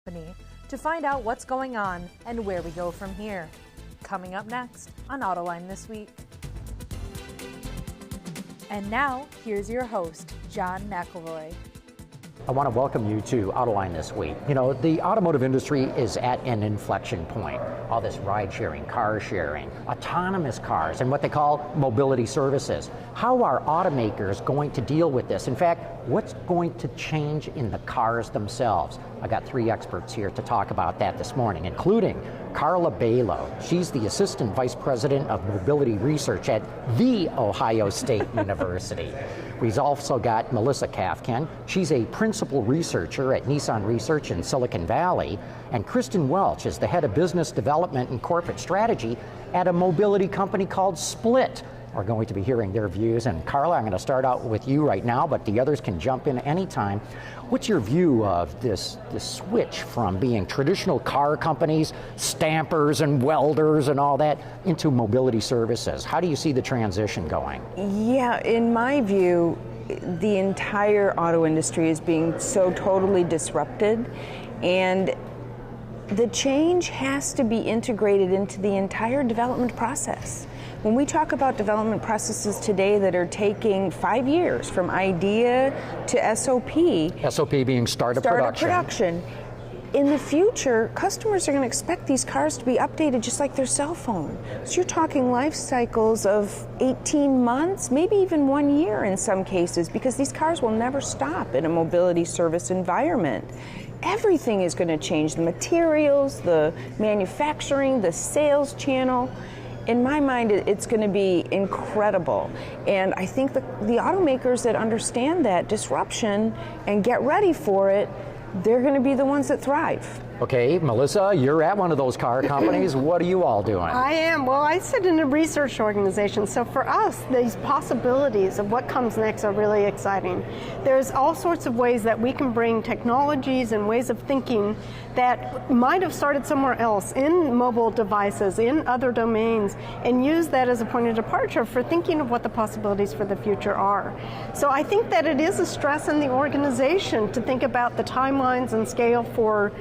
company to find out what's going on and where we go from here. Coming up next on Autoline This Week. And now, here's your host, John McElroy. I want to welcome you to Autoline This Week. You know, the automotive industry is at an inflection point. All this ride sharing, car sharing, autonomous cars, and what they call mobility services. How are automakers going to deal with this? In fact, what's going to change in the cars themselves? I got three experts here to talk about that this morning, including Carla Balo. She's the Assistant Vice President of Mobility Research at The Ohio State University. We've also got Melissa Kafkin. She's a principal researcher at Nissan Research in Silicon Valley. And Kristin Welch is the head of business development and corporate strategy at a mobility company called SPLT. We're going to be hearing their views. And Carla, I'm going to start out with you right now, but the others can jump in anytime. What's your view of this switch from being traditional car companies, stampers and welders and all that, into mobility services? How do you see the transition going? Yeah, in my view, the entire auto industry is being so totally disrupted, and the change has to be integrated into the entire development process. When we talk about development processes today that are taking 5 years from idea to SOP. SOP being start of production. In the future, customers are going to expect these cars to be updated just like their cell phone. So you're talking life cycles of 18 months, maybe even 1 year in some cases, because these cars will never stop in a mobility service environment. Everything is going to change, the materials, the manufacturing, the sales channel. In my mind, it's going to be incredible. And I think the automakers that understand that disruption and get ready for it, they're going to be the ones that thrive. Okay, Melissa, you're at one of those car companies. What are you all doing? I am. Well, I sit in a research organization, so for us, these possibilities of what comes next are really exciting. There's all sorts of ways that we can bring technologies and ways of thinking that might have started somewhere else, in mobile devices, in other domains, and use that as a point of departure for thinking of what the possibilities for the future are. So I think that it is a stress in the organization to think about the timelines and scale for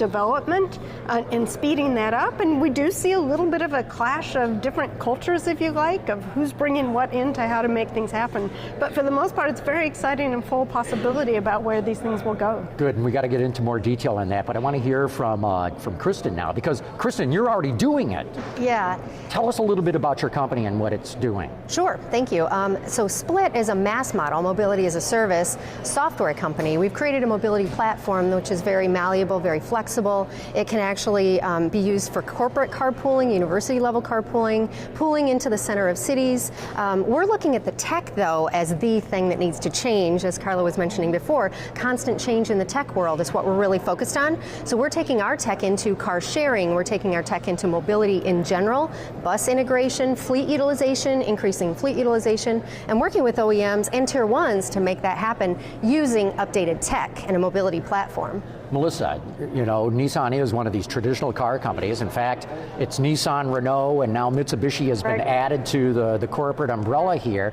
development and speeding that up, and we do see a little bit of a clash of different cultures, if you like, of who's bringing what into how to make things happen. But for the most part, it's very exciting and full of possibility about where these things will go. Good, and we got to get into more detail on that, but I want to hear from Kristin now, because Kristin, you're already doing it. Yeah. Tell us a little bit about your company and what it's doing. Sure, thank you. So SPLT is a mass model, mobility as a service, software company. We've created a mobility platform which is very malleable, very flexible. It can actually be used for corporate carpooling, university level carpooling, pooling into the center of cities. We're looking at the tech, though, as the thing that needs to change, as Carla was mentioning before. Constant change in the tech world is what we're really focused on. So we're taking our tech into car sharing, we're taking our tech into mobility in general, bus integration, fleet utilization, increasing fleet utilization, and working with OEMs and Tier 1s to make that happen using updated tech and a mobility platform. Melissa, you know, Nissan is one of these traditional car companies. In fact, it's Nissan, Renault, and now Mitsubishi has been added to the corporate umbrella here.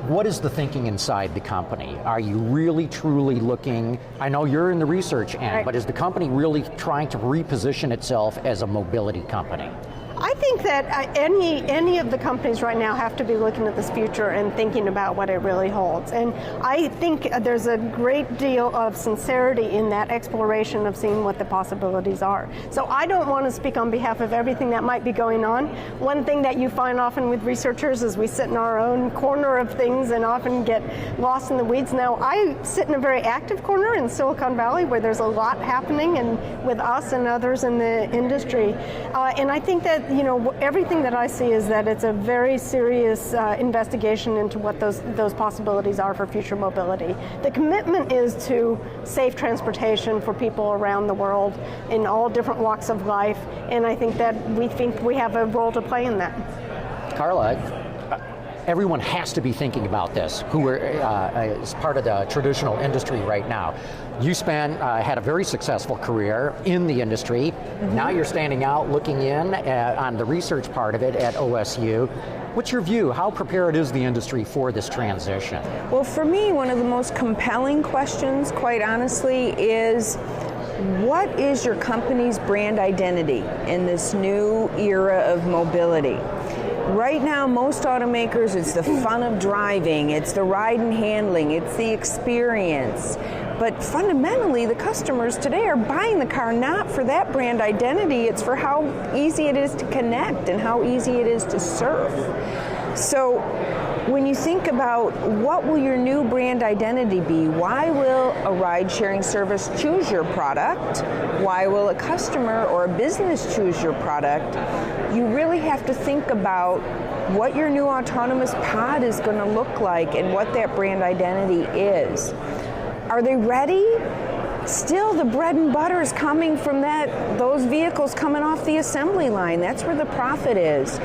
What is the thinking inside the company? Are you really, truly looking, I know you're in the research end, but is the company really trying to reposition itself as a mobility company? I think that any of the companies right now have to be looking at this future and thinking about what it really holds. And I think there's a great deal of sincerity in that exploration of seeing what the possibilities are. So I don't want to speak on behalf of everything that might be going on. One thing that you find often with researchers is we sit in our own corner of things and often get lost in the weeds. Now, I sit in a very active corner in Silicon Valley where there's a lot happening and with us and others in the industry. And I think that, you know, everything that I see is that it's a very serious investigation into what those possibilities are for future mobility. The commitment is to safe transportation for people around the world in all different walks of life, and I think that we have a role to play in that. Carla, everyone has to be thinking about this, who is part of the traditional industry right now. You had a very successful career in the industry. Mm-hmm. Now you're standing out, looking in on the research part of it at OSU. What's your view? How prepared is the industry for this transition? Well, for me, one of the most compelling questions, quite honestly, is what is your company's brand identity in this new era of mobility? Right now, most automakers, it's the fun of driving, it's the ride and handling, it's the experience. But fundamentally, the customers today are buying the car not for that brand identity, it's for how easy it is to connect and how easy it is to surf. So when you think about what will your new brand identity be, why will a ride-sharing service choose your product? Why will a customer or a business choose your product? You really have to think about what your new autonomous pod is going to look like and what that brand identity is. Are they ready? Still, the bread and butter is coming from those vehicles coming off the assembly line. That's where the profit is.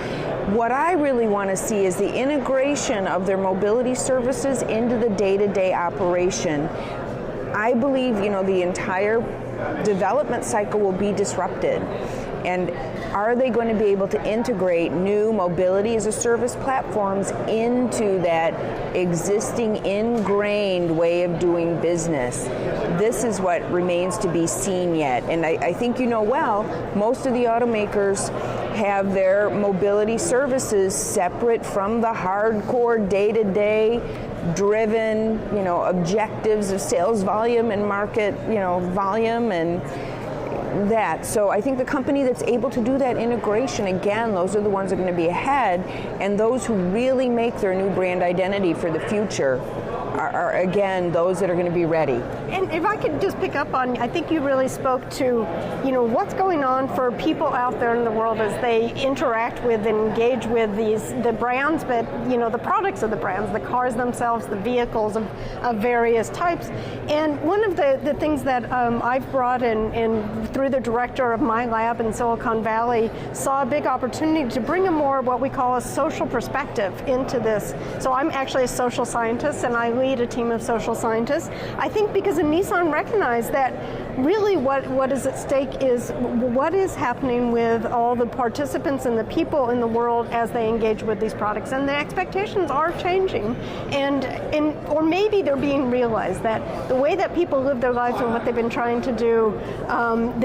What I really want to see is the integration of their mobility services into the day-to-day operation. I believe, the entire development cycle will be disrupted. And are they going to be able to integrate new mobility as a service platforms into that existing ingrained way of doing business? This is what remains to be seen yet. And I think most of the automakers have their mobility services separate from the hardcore day-to-day driven, objectives of sales volume and market, volume and that. So I think the company that's able to do that integration, again, those are the ones that are going to be ahead, and those who really make their new brand identity for the future are again, those that are going to be ready. And if I could just pick up on, I think you really spoke to, what's going on for people out there in the world as they interact with and engage with the brands, but, the products of the brands, the cars themselves, the vehicles of various types. And one of the things that I've brought in through the director of my lab in Silicon Valley, saw a big opportunity to bring a more what we call a social perspective into this. So I'm actually a social scientist, and I lead a team of social scientists. I think because Nissan recognized that really what is at stake is what is happening with all the participants and the people in the world as they engage with these products. And the expectations are changing, or maybe they're being realized that the way that people live their lives and what they've been trying to do,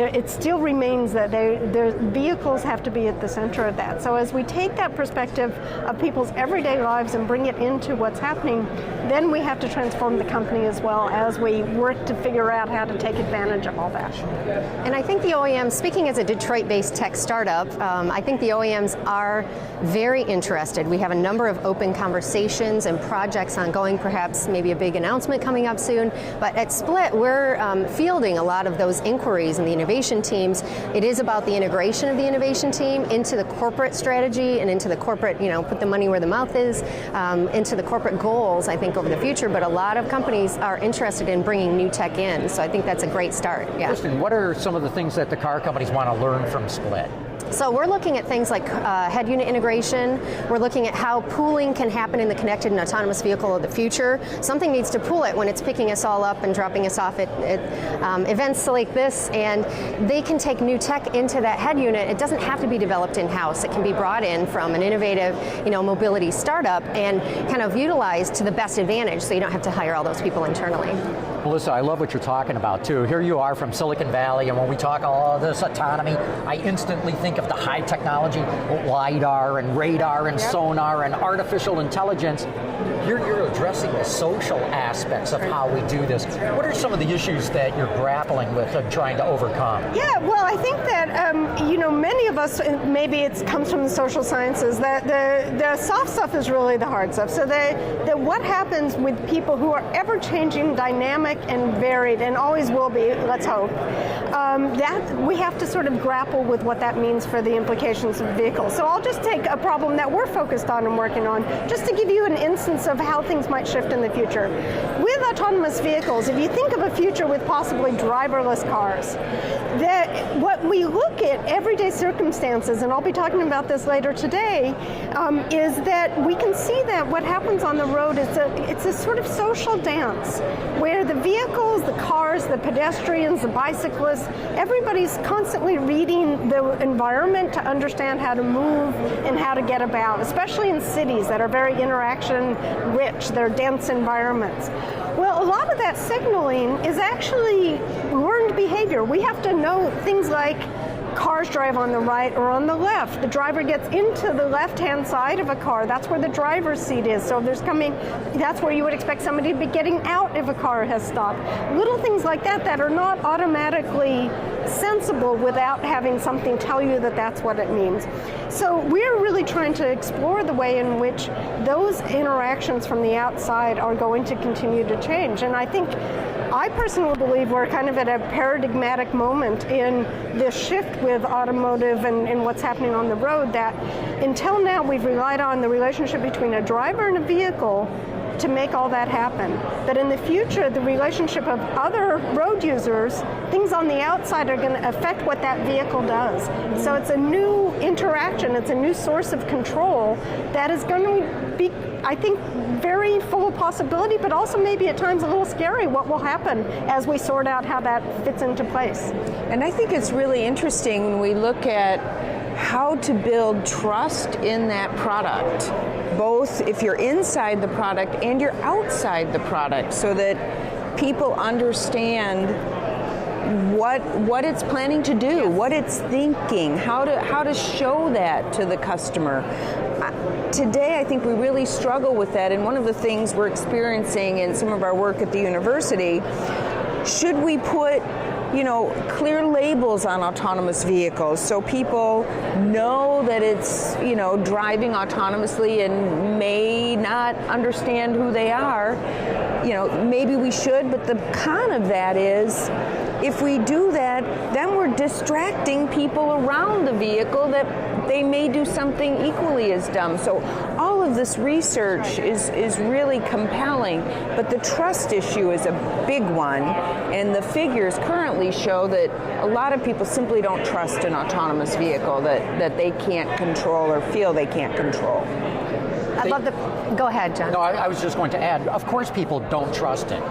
it still remains that their vehicles have to be at the center of that. So as we take that perspective of people's everyday lives and bring it into what's happening, then we have to transform the company as well as we work to figure out how to take advantage of all that. And I think the OEMs, speaking as a Detroit-based tech startup, I think the OEMs are very interested. We have a number of open conversations and projects ongoing, perhaps maybe a big announcement coming up soon. But at Split, we're fielding a lot of those inquiries in the innovation teams. It is about the integration of the innovation team into the corporate strategy and into the corporate, put the money where the mouth is, into the corporate goals, I think, over the future. But a lot of companies are interested in bringing new tech in. So I think that's a great start. Yeah. Kristin, what are some of the things that the car companies want to learn from Split? So we're looking at things like head unit integration. We're looking at how pooling can happen in the connected and autonomous vehicle of the future. Something needs to pool it when it's picking us all up and dropping us off at events like this, and they can take new tech into that head unit. It doesn't have to be developed in-house. It can be brought in from an innovative, mobility startup and kind of utilized to the best advantage, so you don't have to hire all those people internally. Melissa, I love what you're talking about too. Here you are from Silicon Valley, and when we talk all this autonomy, I instantly think of the high technology, LiDAR and radar and sonar and artificial intelligence. You're addressing the social aspects of how we do this. What are some of the issues that you're grappling with and trying to overcome? Yeah, well, I think that, many of us, maybe it comes from the social sciences, that the soft stuff is really the hard stuff. So what happens with people who are ever-changing, dynamic, and varied, and always will be, let's hope, that we have to sort of grapple with what that means for the implications of vehicles. So I'll just take a problem that we're focused on and working on, just to give you an instance of how things might shift in the future. With autonomous vehicles, if you think of a future with possibly driverless cars, what we look at everyday circumstances, and I'll be talking about this later today, is that we can see that what happens on the road is it's a sort of social dance where the vehicles, the cars, the pedestrians, the bicyclists, everybody's constantly reading the environment to understand how to move and how to get about, especially in cities that are very interaction rich, they're dense environments. Well, a lot of that signaling is actually learned learned behavior. We have to know things like cars drive on the right or on the left. The driver gets into the left-hand side of a car. That's where the driver's seat is. So that's where you would expect somebody to be getting out if a car has stopped. Little things like that that are not automatically sensible without having something tell you that that's what it means. So we're really trying to explore the way in which those interactions from the outside are going to continue to change. And I personally believe we're kind of at a paradigmatic moment in this shift with automotive and what's happening on the road, that until now we've relied on the relationship between a driver and a vehicle to make all that happen. But in the future, the relationship of other road users, things on the outside are going to affect what that vehicle does. So it's a new interaction, it's a new source of control that is going to be, I think, very full of possibility, but also maybe at times a little scary what will happen as we sort out how that fits into place. And I think it's really interesting when we look at how to build trust in that product, both if you're inside the product and you're outside the product, so that people understand what it's planning to do, what it's thinking, how to show that to the customer. Today, I think we really struggle with that, and one of the things we're experiencing in some of our work at the university, should we put clear labels on autonomous vehicles so people know that it's, driving autonomously and may not understand who they are? Maybe we should, but the con of that is, if we do that, then we're distracting people around the vehicle that they may do something equally as dumb. So all of this research is really compelling, but the trust issue is a big one, and the figures currently show that a lot of people simply don't trust an autonomous vehicle that they can't control or feel they can't control. Go ahead, John. No, I was just going to add, of course people don't trust it.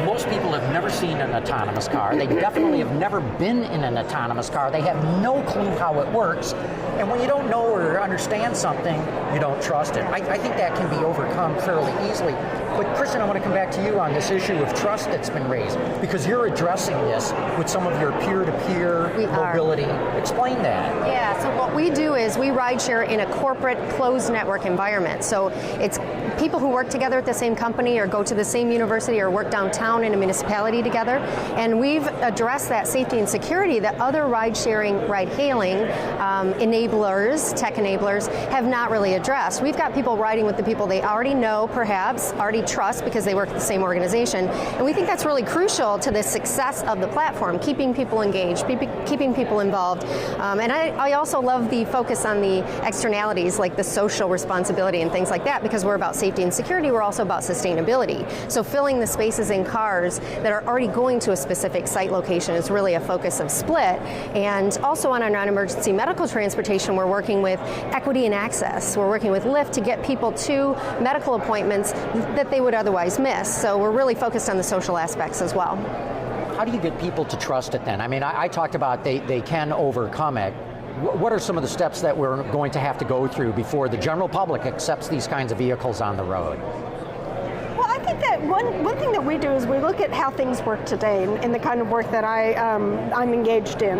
Most people have never seen an autonomous car. They definitely have never been in an autonomous car. They have no clue how it works. And when you don't know or understand something, you don't trust it. I think that can be overcome fairly easily. But Kristin, I want to come back to you on this issue of trust that's been raised, because you're addressing this with some of your peer-to-peer mobility. Explain that. Yeah, so what we do is we ride share in a corporate closed network environment. So it's people who work together at the same company or go to the same university or work downtown in a municipality together. And we've addressed that safety and security that other ride-sharing, ride-hailing enablers, tech enablers, have not really addressed. We've got people riding with the people they already know, perhaps, already trust because they work at the same organization. And we think that's really crucial to the success of the platform, keeping people engaged, keeping people involved. And I also love the focus on the externalities, like the social responsibility and things like that, because we're about safety and security, we're also about sustainability. So filling the spaces in cars that are already going to a specific site location is really a focus of Split. And also on our non-emergency medical transportation, we're working with equity and access. We're working with Lyft to get people to medical appointments that they would otherwise miss. So we're really focused on the social aspects as well. How do you get people to trust it then? I mean, I talked about they can overcome it. What are some of the steps that we're going to have to go through before the general public accepts these kinds of vehicles on the road? Well, I think that one thing that we do is we look at how things work today and the kind of work that I'm engaged in.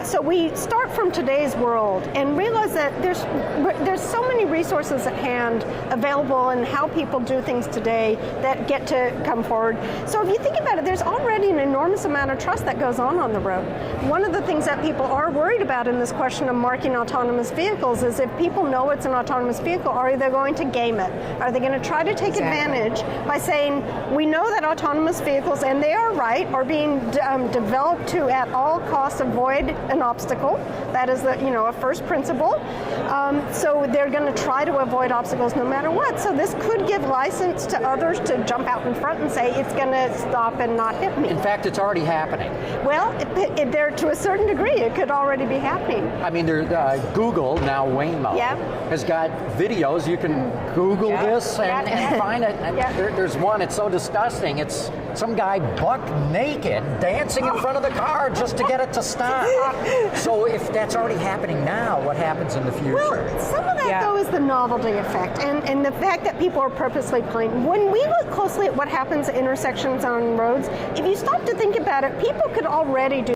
So we start from today's world and realize that there's so many resources at hand available in how people do things today that get to come forward. So if you think about it, there's already an enormous amount of trust that goes on the road. One of the things that people are worried about in this question of marking autonomous vehicles is if people know it's an autonomous vehicle, are they going to game it? Are they going to try to take advantage by saying, we know that autonomous vehicles, and they are right, are being developed to at all costs avoid an obstacle. That is a first principle. So they're going to try to avoid obstacles no matter what. So this could give license to others to jump out in front and say it's going to stop and not hit me. In fact, it's already happening. Well, there to a certain degree, it could already be happening. I mean, Google, now Waymo, has got videos. You can Google this and find it. And there's one, it's so disgusting. It's some guy buck naked dancing in front of the car just to get it to stop. So if that's already happening now, what happens in the future? Well, some of that, though, is the novelty effect and the fact that people are purposely playing. When we look closely at what happens at intersections on roads, if you stop to think about it, people could already do